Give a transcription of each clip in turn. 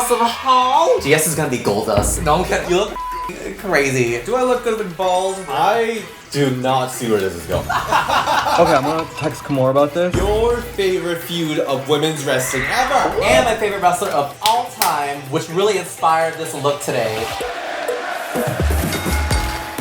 house of Hall. GS is gonna be gold dust. No one can. You look crazy. Do I look good with bald? I do not see where this is going. Okay, I'm gonna text Kahmora about this. Your favorite feud of women's wrestling ever. And my favorite wrestler of all time, which really inspired this look today.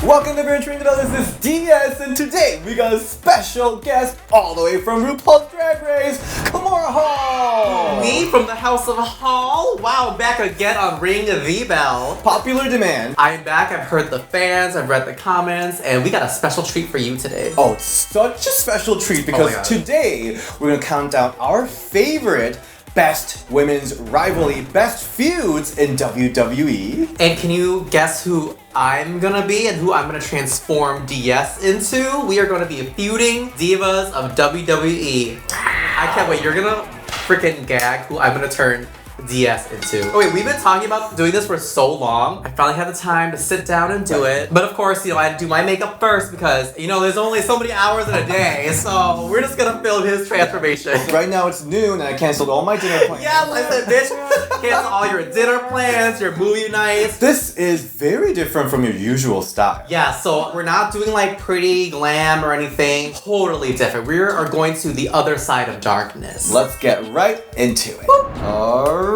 Welcome to Ring the Belle. This is DS, and today we got a special guest all the way from RuPaul's Drag Race, Kahmora Hall. Me from the House of Hall. Wow, back again on Ring the Belle. Popular demand. I'm back. I've heard the fans. I've read the comments, and we got a special treat for you today. Oh, it's such a special treat because today we're gonna count down our favorite best women's rivalry, best feuds in WWE. And can you guess who I'm gonna be and who I'm gonna transform DS into? We are gonna be feuding divas of WWE. I can't wait. You're gonna freaking gag who I'm gonna turn DS into. Oh wait, we've been talking about doing this for so long. I finally had the time to sit down and do it. But of course, I do my makeup first because, there's only so many hours in a day. So we're just gonna film his transformation. Right now it's noon and I canceled all my dinner plans. Yeah, I said, bitch, cancel all your dinner plans, your movie nights. This is very different from your usual style. Yeah, so we're not doing like pretty glam or anything. Totally different. We are going to the other side of darkness. Let's get right into it. Alright.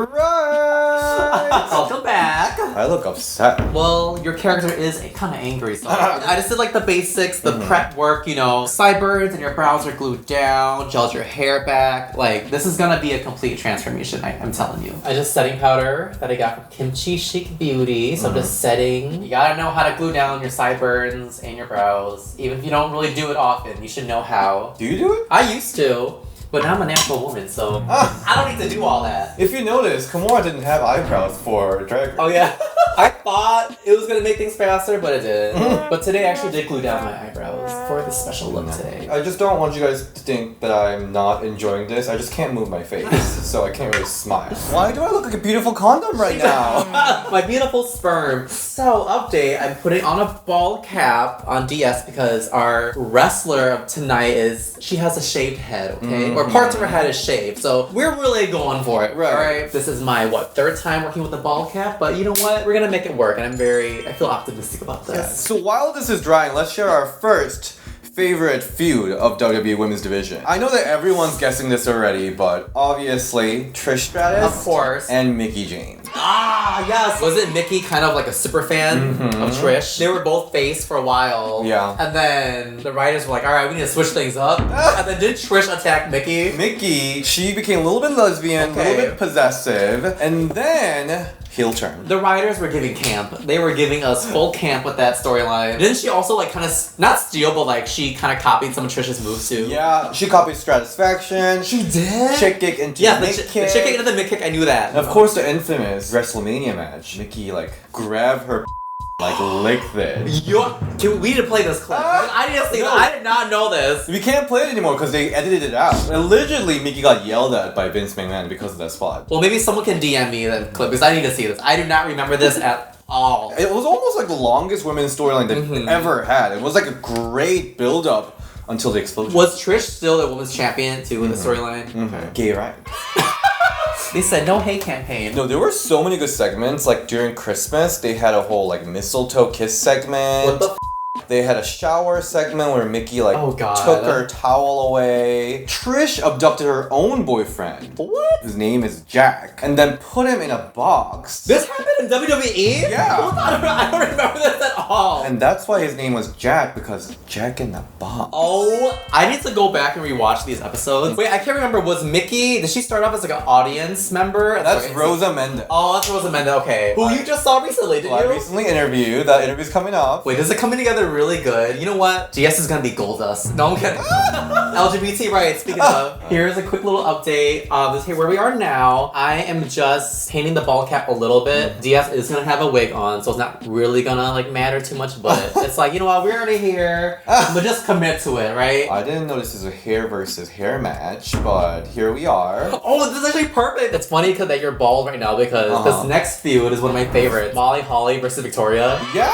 Welcome back. I look upset. Well, your character is kind of angry, so I just did like the basics, the prep work, sideburns and your brows are glued down, gelled your hair back. Like, this is gonna be a complete transformation, I'm telling you. I just setting powder that I got from Kimchi Chic Beauty, so I'm just setting. You gotta know how to glue down your sideburns and your brows. Even if you don't really do it often, you should know how. Do you do it? I used to. But now I'm a natural woman, so I don't need to do all that. If you notice, Kahmora didn't have eyebrows for Drag Race. Oh yeah. I thought it was gonna make things faster, but it didn't. But today I actually did glue down my eyebrows for this special look today. I just don't want you guys to think that I'm not enjoying this. I just can't move my face, so I can't really smile. Why do I look like a beautiful condom right now? My beautiful sperm. So, update, I'm putting on a bald cap on DS because our wrestler of tonight she has a shaved head, okay? Or parts of her head is shaved, so we're really going for it, right? Alright, this is my, third time working with a bald cap, but you know what? We're gonna make it work, and I feel optimistic about this. Yes. So while this is drying, let's share our first favorite feud of WWE Women's Division. I know that everyone's guessing this already, but obviously Trish Stratus, of course, and Mickie James. Ah, yes. Wasn't Mickie kind of like a super fan of Trish? They were both face for a while. Yeah. And then the writers were like, all right, we need to switch things up. And then did Trish attack Mickie? Mickie, she became a little bit lesbian, a little bit possessive, and then heel turn. The writers were giving camp. They were giving us full camp with that storyline. Didn't she also like kind of, not steal, but like she kind of copied some of Trish's moves too? Yeah, she copied Stratusfaction. She did? Chick kick into the mid kick. The chick kick into the mid kick, I knew that. And of course the infamous WrestleMania match. Mickie grabbed her licked it. We need to play this clip. I didn't see that. I did not know this. We can't play it anymore because they edited it out. Allegedly, Mickie got yelled at by Vince McMahon because of that spot. Well, maybe someone can DM me that clip because I need to see this. I do not remember this at all. It was almost like the longest women's storyline they've ever had. It was like a great build-up until the explosion. Was Trish still the women's champion too in the storyline? Okay. Gay rights. They said no hate campaign. No, there were so many good segments. Like during Christmas, they had a whole mistletoe kiss segment. What the They had a shower segment where Mickie took her towel away. Trish abducted her own boyfriend. What? His name is Jack. And then put him in a box. This happened in WWE? Yeah. Hold on, I don't remember this at all. And that's why his name was Jack, because Jack in the box. Oh, I need to go back and rewatch these episodes. Wait, I can't remember. Was Mickie, did she start off as an audience member? That's Rosa Mendes. Oh, that's Rosa Mendes, okay. Who you just saw recently, didn't you? I recently interviewed. That interview's coming up. Wait, is it coming together really good? You know what? GS is gonna be gold dust. No, I'm kidding. LGBT rights, speaking of. Here's a quick little update. This here where we are now. I am just painting the ball cap a little bit. DS is gonna have a wig on, so it's not really gonna matter too much, but it's you know what, we're already here. But just commit to it, right? I didn't know this is a hair versus hair match, but here we are. Oh, this is actually perfect. It's funny that you're bald right now because this next feud is one of my favorites. Molly Holly versus Victoria. Yeah!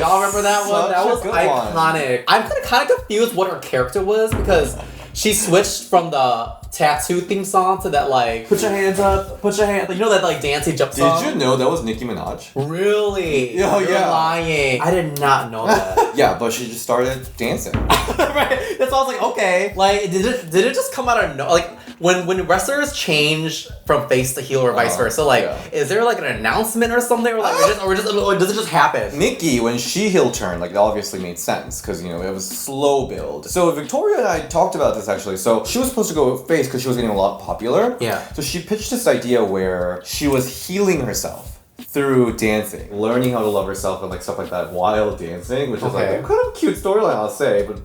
Y'all remember that one? That was iconic. One. I'm kind of confused what her character was because she switched from the tattoo theme song to that like put your hands up, put your hands. You know that like dancing jump song. Did you know that was Nicki Minaj? Really? Oh, You're yeah. lying. I did not know that. Yeah, but she just started dancing. Right. That's why I was like, okay. Like, did it just come out of no? Like, when wrestlers change from face to heel or vice versa, like, is there like an announcement or something, or like, or does it just happen? Nikki, when she heel turned, like, it obviously made sense because you know it was slow build. So Victoria and I talked about this actually. So she was supposed to go face because she was getting a lot popular. Yeah. So she pitched this idea where she was healing herself through dancing, learning how to love herself and like stuff like that while dancing, which is like a kind of cute storyline, I'll say, but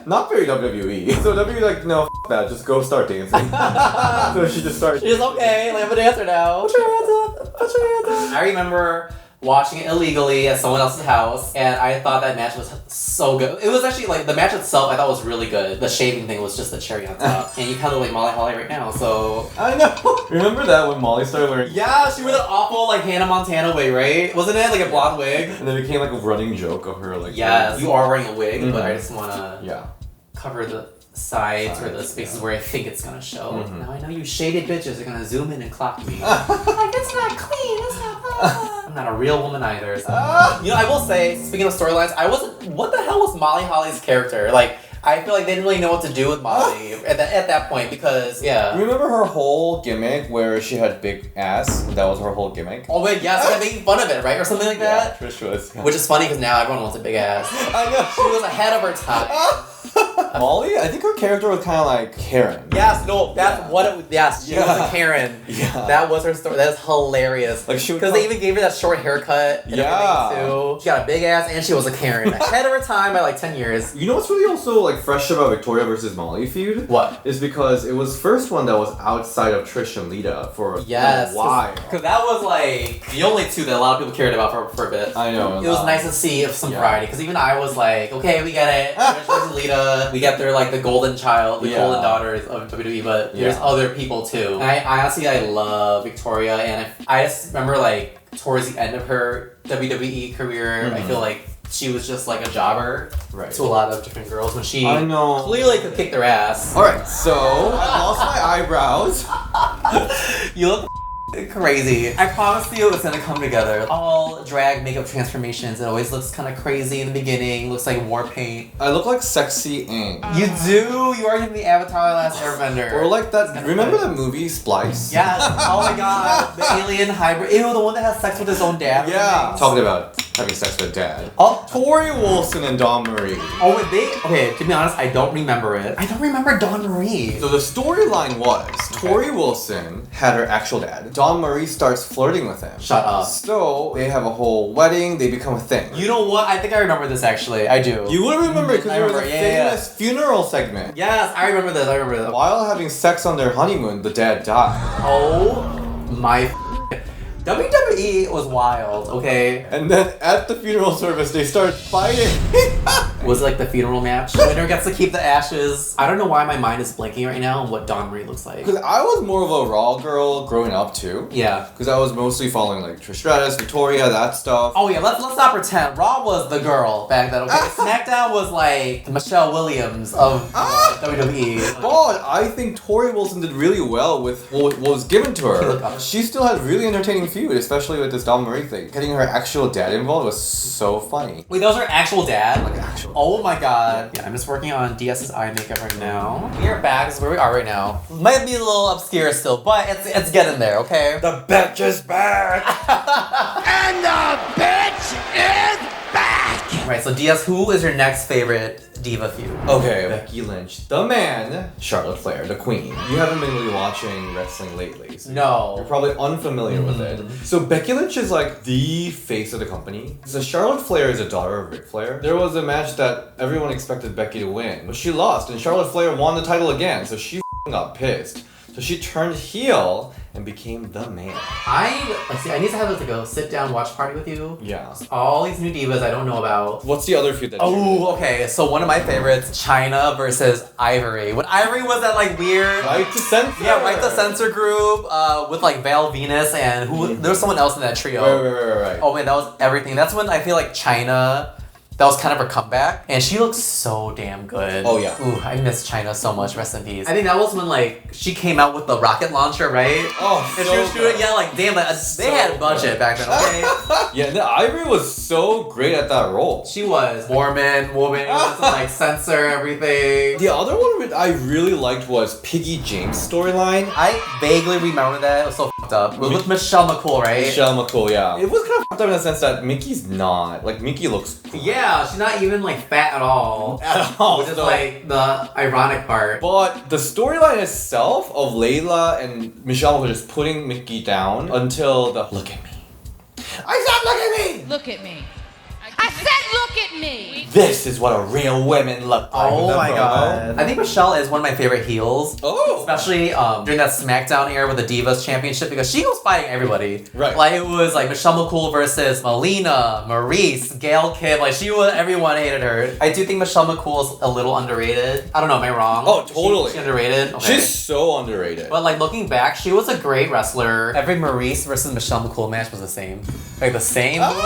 not very WWE. So WWE like, no, that, just go start dancing. So she just started. She's okay, like I'm a dancer now. Put your hands up, put your hands up. I remember watching it illegally at someone else's house, and I thought that match was so good. It was actually like the match itself I thought was really good. The shaving thing was just the cherry on top. And you kind of look like Molly Holly right now, so I know. Remember that when Molly started wearing? Yeah, she wore that awful like Hannah Montana wig, right? Wasn't it like a blonde wig? And then it became like a running joke of her like. Yes, you are wearing a wig, but I just wanna cover the sides or the spaces where I think it's gonna show. Now I know you shaded bitches are gonna zoom in and clock me. Like, it's not clean, it's not. I'm not a real woman either. So. You know, I will say, speaking of storylines, what the hell was Molly Holly's character? Like, I feel like they didn't really know what to do with Molly at that point because, Remember her whole gimmick where she had big ass? That was her whole gimmick. Oh, wait, yeah, so they're making fun of it, right? Or something like that? Yeah, Trish was. Yeah. Which is funny because now everyone wants a big ass. I know. She was ahead of her time. Molly, I think her character was kind of like Karen. Yes, no, that's what it was. Yes, she was a Karen. Yeah. That was her story. That is hilarious. Like she would because they even gave her that short haircut and everything too. She got a big ass and she was a Karen. Ahead of her time by like 10 years. You know what's really also like fresh about Victoria versus Molly feud? What? Is because it was first one that was outside of Trish and Lita for a while. Because that was like the only two that a lot of people cared about for a bit. I know. It was nice to see some variety. Because even I was like, okay, we get it. Trish versus Lita. We get their like the golden child, the golden daughters of WWE, but there's other people too. And I honestly, I love Victoria, and I just remember like towards the end of her WWE career, I feel like she was just like a jobber to a lot of different girls when she clearly could kick their ass. Alright, so I lost my eyebrows. You look crazy. I promise you it's gonna come together. All drag makeup transformations, it always looks kind of crazy in the beginning, looks like war paint. I look like sexy Aang. You do? You are in the Avatar Last Airbender. Or like that, remember the movie Splice? Yes, oh my god, the alien hybrid. Ew, the one that has sex with his own dad. Yeah. Talking about having sex with dad. Oh, Torrie Wilson and Dawn Marie. Oh, okay, to be honest, I don't remember it. I don't remember Dawn Marie. So the storyline was, Torrie Wilson had her actual dad. Dawn Marie starts flirting with him. Shut up. So they have a whole wedding, they become a thing. You know what? I think I remember this actually. I do. You would remember because there was a famous funeral segment. Yes, I remember this. While having sex on their honeymoon, the dad died. Oh my WWE was wild, okay? And then at the funeral service, they start fighting. Was it like the funeral match? Winner gets to keep the ashes. I don't know why my mind is blanking right now on what Dawn Marie looks like. Because I was more of a Raw girl growing up too. Yeah. Because I was mostly following like Trish Stratus, Victoria, that stuff. Oh yeah, let's not pretend. Raw was the girl back then, okay? SmackDown was like the Michelle Williams of WWE. But I think Torrie Wilson did really well with what was given to her. She still had really entertaining feud, especially with this Dawn Marie thing. Getting her actual dad involved was so funny. Wait, that was her actual dad? Like actual. Oh my god. Yeah, I'm just working on DS's eye makeup right now. We are back. This is where we are right now. Might be a little obscure still, but it's getting there, okay? The bitch is back! And the bitch is back! Right, so DS, who is your next favorite diva feud? Okay, Becky Lynch, the man, Charlotte Flair, the queen. You haven't been really watching wrestling lately, so no. You're probably unfamiliar with it. So Becky Lynch is like the face of the company. So Charlotte Flair is a daughter of Ric Flair. There was a match that everyone expected Becky to win, but she lost, and Charlotte Flair won the title again, so she got pissed. So she turned heel and became the man. I need to have to go sit down watch party with you. Yeah. All these new divas I don't know about. What's the other feud that okay. So one of my favorites, Chyna versus Ivory. When Ivory was that like weird Right to Censor. Yeah, Right to Censor group with like Val Venus and there was someone else in that trio. Right. Oh man, that was everything. That's when I feel like Chyna, that was kind of her comeback, and she looks so damn good. Oh, yeah. Ooh, I miss Chyna so much. Rest in peace. I think that was when like she came out with the rocket launcher, right? Oh, and so she was shooting, good. yeah, like damn, like, they had budget back then. Okay. Yeah, no, Ivory was so great at that role. She was Mormon woman, to like censor everything. The other one I really liked was Piggy James' storyline. I vaguely remember that. It was so fucked up. It was with Michelle McCool, right? Michelle McCool, yeah. It was kind of fucked up in the sense that Mickey's not. Like, Mickey looks... Yeah, she's not even like fat at all. At all. Which is like the ironic part. But the storyline itself of Layla and Michelle McCool just putting Mickey down until the... Look at me. I said look at me! Look at me. I said look at me. This is what a real woman look like. Oh my Remember? god. I think Michelle is one of my favorite heels. Oh! Especially during that SmackDown era with the Divas Championship because she was fighting everybody. Right. Like it was like Michelle McCool versus Melina, Maurice, Gail Kim. Like everyone hated her. I do think Michelle McCool is a little underrated. I don't know, am I wrong? Oh, totally. She underrated? Okay. She's so underrated. But like looking back, she was a great wrestler. Every Maurice versus Michelle McCool match was the same. Like the same move.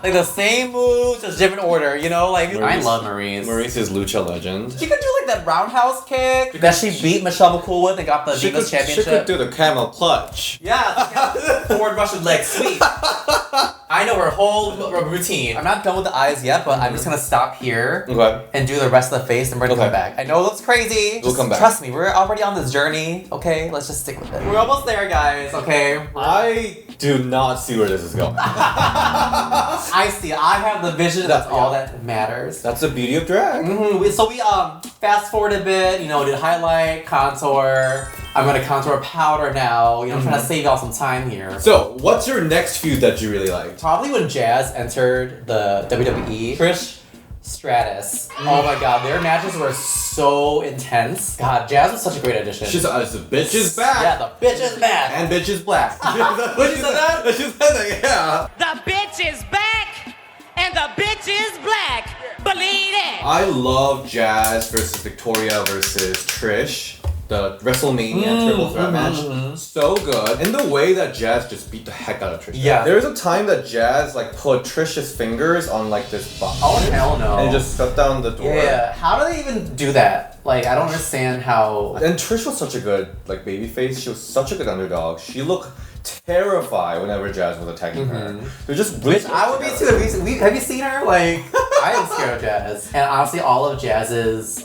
Like the same moves, just different order, you know? Like I love Maurice. Maurice is Lucha Legend. She could do like that roundhouse kick that she beat Michelle McCool with and got the Divas Championship. She could do the camel clutch. Yeah, forward Russian leg sweep. I know her whole routine. I'm not done with the eyes yet, but I'm just gonna stop here Okay. and do the rest of the face and we're gonna come back. I know it looks crazy. We'll come back. Trust me, we're already on this journey. Okay, let's just stick with it. We're almost there, guys. Okay. I do not see where this is going. I see. I have the vision. That's all that matters. That's the beauty of drag. So we fast forward a bit. You know, did highlight, contour. I'm gonna contour powder now. You know, I'm trying to save y'all some time here. So, what's your next feud that you really liked? Probably when Jazz entered the WWE. Trish, Stratus. Oh my god, their matches were so intense. God, Jazz was such a great addition. She's the bitch is back. Yeah, the bitch is back. And bitch is black. What you said that? She said that, yeah. The bitch is back and the bitch is black. Believe it. I love Jazz versus Victoria versus Trish. The WrestleMania triple threat match. So good. And the way that Jazz just beat the heck out of Trish. Yeah. There was a time that Jazz like put Trish's fingers on like this box. Oh hell no. And just shut down the door. Yeah. How do they even do that? Like I don't understand how. And Trish was such a good like baby face. She was such a good underdog. She looked terrified whenever Jazz was attacking her. They're just Which I would be too. Have you seen her? Like I am scared of Jazz. And honestly, all of Jazz's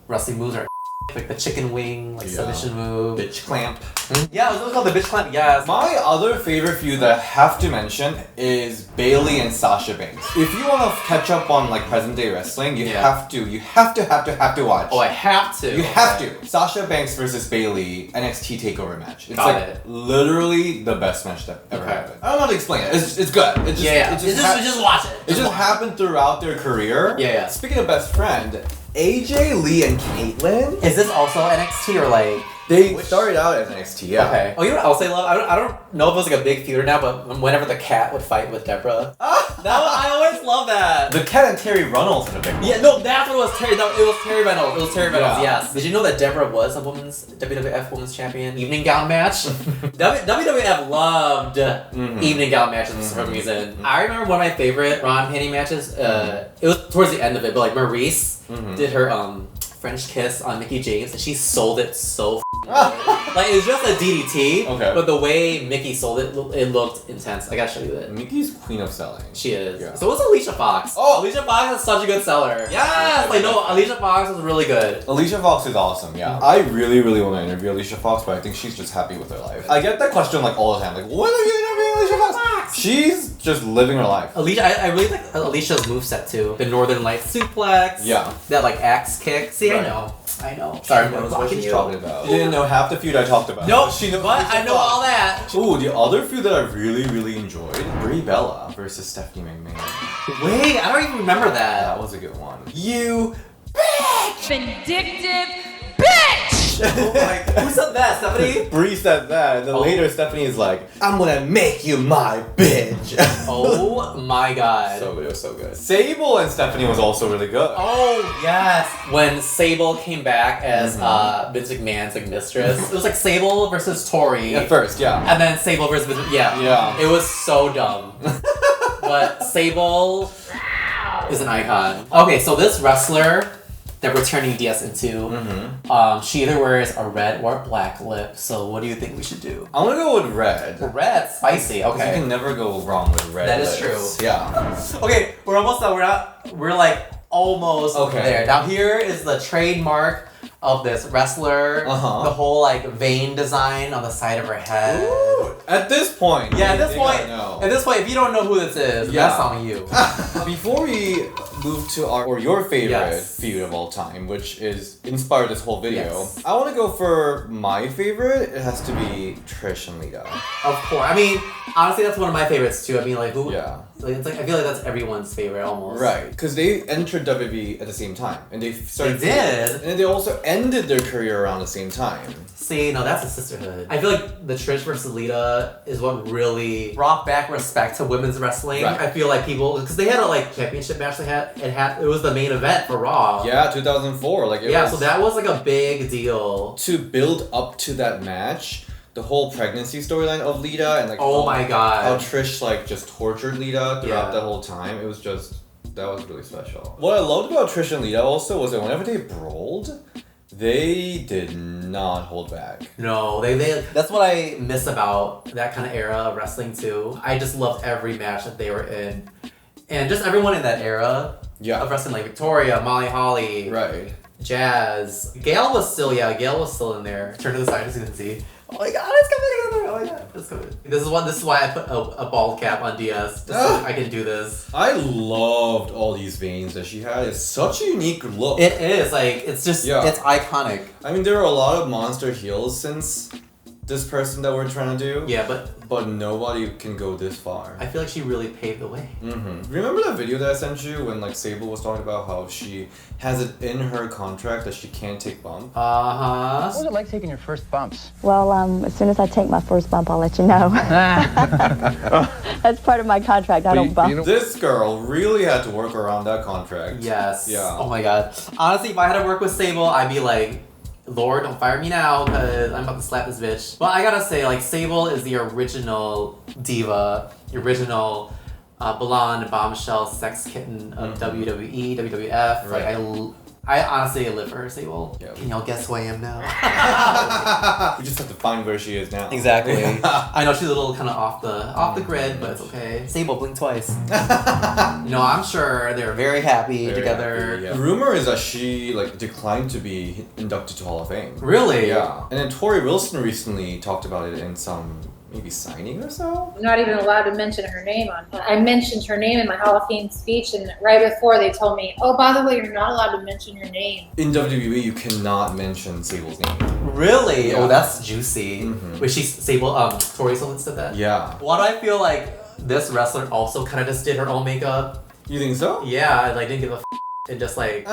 wrestling moves are like the chicken wing, like submission move. Bitch clamp. Yeah, it was called the bitch clamp. Yes. My other favorite feud that I have to mention is Bayley and Sasha Banks. If you want to catch up on like present day wrestling, you have to watch. Oh, I have to. You have to. Sasha Banks versus Bayley NXT Takeover match. It's Got it. literally the best match that ever happened. I don't know how to explain it. It's good. It just, just watch it. It just happened throughout their career. Yeah. Speaking of best friend, AJ Lee and Kaitlyn. Is this also NXT or like? They started out as NXT, yeah. Okay. Oh, you know what else I love? I don't know if it was like a big feud or not, but whenever the cat would fight with Deborah, I always love that. The cat and Terri Runnels had a big one. Yeah, no, that's what it was. It was Terri Runnels. It was Terri Runnels. Yeah. Yes. Did you know that Deborah was a WWF Women's Champion evening gown match? WWF loved evening gown matches for some reason. I remember one of my favorite Ron Penny matches. It was towards the end of it, but like Maurice did her French kiss on Mickie James, and she sold it so like it was just a DDT, but the way Mickie sold it, it looked intense. I gotta show you that. Mickey's queen of selling. She is. Yeah. So was Alicia Fox. Oh, Alicia Fox is such a good seller. Yes, like no, Alicia Fox was really good. Alicia Fox is awesome. Yeah, I really want to interview Alicia Fox, but I think she's just happy with her life. I get that question like all the time, like when are you interviewing Alicia Fox? She's just living her life. Alicia, I really like Alicia's moveset too. The Northern Lights suplex. Yeah. That like axe kick. See, Right. I know. Sorry, She knows I'm what talking she's you. talking about. You didn't know half the feud I talked about. Nope, She knows but Alicia I know Fox. all that. Ooh, the other feud that I really enjoyed, Brie Bella versus Stephanie McMahon. Wait, I don't even remember that. That was a good one. You bitch! Vindictive bitch! Oh my, who said that, Stephanie? Brie said that, and then later Stephanie is like, I'm gonna make you my bitch. Oh my god. So good, it was so good. Sable and Stephanie was also really good. Oh yes, when Sable came back as Vince McMahon's like mistress, it was like Sable versus Torrie. At first, yeah. And then Sable versus Vince. Yeah. Yeah. It was so dumb. But Sable. is an icon. Okay, so this wrestler that we're turning DS into, she either wears a red or a black lip. So what do you think we should do? I'm gonna go with red. Red, spicy. You Okay, can never go wrong with red. that is lips. true. Yeah. Okay, we're almost done. We're like almost Okay. there. Now here is the trademark of this wrestler. The whole like vein design on the side of her head. Ooh, at this point. Yeah, at you this gotta know. point, if you don't know who this is, Yeah. that's on you. Before we move to your favorite Yes. feud of all time, which is inspired this whole video, Yes. I want to go for my favorite. It has to be Trish and Lita. Of course. I mean, honestly, that's one of my favorites too. I mean, like who? Yeah. Like, it's like I feel like that's everyone's favorite almost. Right, because they entered WWE at the same time, and they started. They did? and then they also ended their career around the same time. See, no, that's a sisterhood. I feel like the Trish versus Lita is what really brought back respect to women's wrestling. Right. I feel like people, because they had a like championship match. It was the main event for Raw. Yeah, 2004. Like it was, So that was like a big deal. to build up to that match. The whole pregnancy storyline of Lita and like Oh my God. how Trish like just tortured Lita throughout Yeah. the whole time. It was just that was really special. What I loved about Trish and Lita also was that whenever they brawled, they did not hold back. No, they that's what I miss about that kind of era of wrestling too. I just loved every match that they were in. And just everyone in that era Yeah. of wrestling, like Victoria, Molly Holly, Right. Jazz. Gail was still in there. Turn to the side so you can see. Oh my god, it's coming together! Oh my god, it's coming. This is why I put a bald cap on DS. Just so I can do this. I loved all these veins that she had. It's such a unique look. It is, like, it's just, it's iconic. I mean, there are a lot of monster heels since this person that we're trying to do. Yeah, but nobody can go this far. I feel like she really paved the way. Remember that video that I sent you when like Sable was talking about how she has it in her contract that she can't take bumps? What was it like taking your first bumps? Well, as soon as I take my first bump, I'll let you know. That's part of my contract. I don't bump. This girl really had to work around that contract. Yes. Yeah. Oh my god. Honestly, if I had to work with Sable, I'd be like, Lord, don't fire me now, because I'm about to slap this bitch. But I gotta say, like, Sable is the original diva, the original blonde bombshell sex kitten of WWE, WWF. Right. Like, I honestly live for her, Sable. Yep. Can y'all guess who I am now? We just have to find where she is now. Exactly. I know she's a little kind of off the grid, but it's okay. Sable, blink twice. I'm sure they're very happy Very together. happy, yeah. The rumor is that she like declined to be inducted to Hall of Fame. Really? Yeah. And then Torrie Wilson recently talked about it in some maybe signing or so. I'm not even allowed to mention her name I mentioned her name in my Hall of Fame speech, and right before they told me, oh, by the way, you're not allowed to mention her name. In WWE, you cannot mention Sable's name. Really? Yeah. Oh, that's juicy. Wait, Sable, Torrie Wilson said that? Yeah. Why do I feel like this wrestler also kind of just did her own makeup? You think so? Yeah, like didn't give a and just like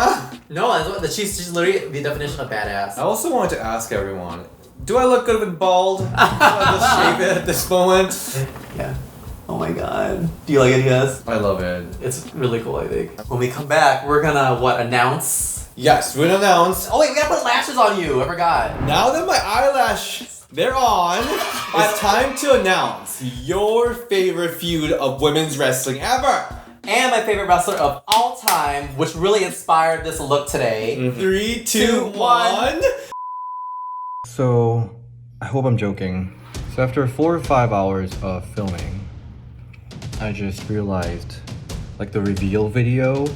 no, she's literally the definition of badass. I also wanted to ask everyone, do I look good with bald? Do I just shave it at this moment? Yeah. Oh my god. Do you like it, guys? I love it. It's really cool, I think. When we come back, we're gonna announce? Yes, we're gonna announce. Oh wait, we gotta put lashes on you. I forgot. Now that my eyelash they're on, it's time to announce your favorite feud of women's wrestling ever. And my favorite wrestler of all time, which really inspired this look today. 3, 2, 1. So, I hope I'm joking. So after 4 or 5 hours of filming, I just realized, like the reveal video,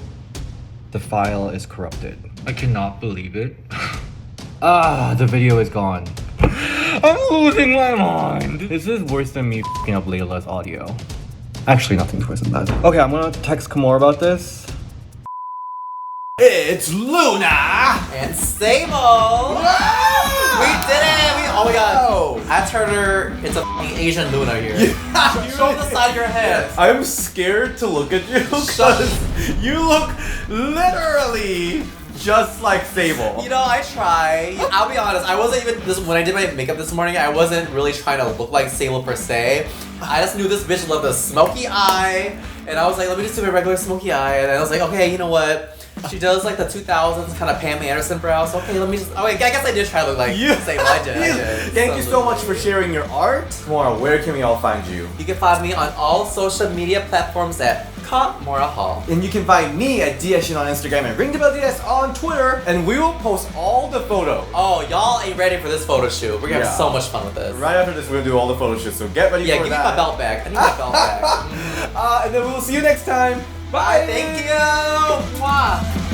the file is corrupted. I cannot believe it. The video is gone. I'm losing my mind. This is worse than me f***ing up Layla's audio. Actually, nothing's worse than that. Okay, I'm gonna text Kahmora about this. It's Luna! And Sable! We did it! Oh my god. I turned her into f***ing Asian Luna here. Show the side of your head. I'm scared to look at you because you look literally just like Sable. I try. I'll be honest, I wasn't even, when I did my makeup this morning, I wasn't really trying to look like Sable per se. I just knew this bitch loved a smoky eye, and I was like, let me just do my regular smoky eye, and I was like, okay, you know what? She does like the 2000s kind of Pam Anderson brows. Okay, let me just. Oh wait, I guess I did try to look like Sable. I did. Thank you so much for sharing your art. Kahmora, where can we all find you? You can find me on all social media platforms at Kahmora Hall. And you can find me at DShin on Instagram and Ring the Belle DS on Twitter. And we will post all the photos. Oh, y'all ain't ready for this photo shoot. We're gonna have so much fun with this. Right after this, we're gonna do all the photo shoots. So get ready for that. Yeah, give me my belt back. I need my belt back. And then we'll see you next time. Bye. Thank you. Mwah.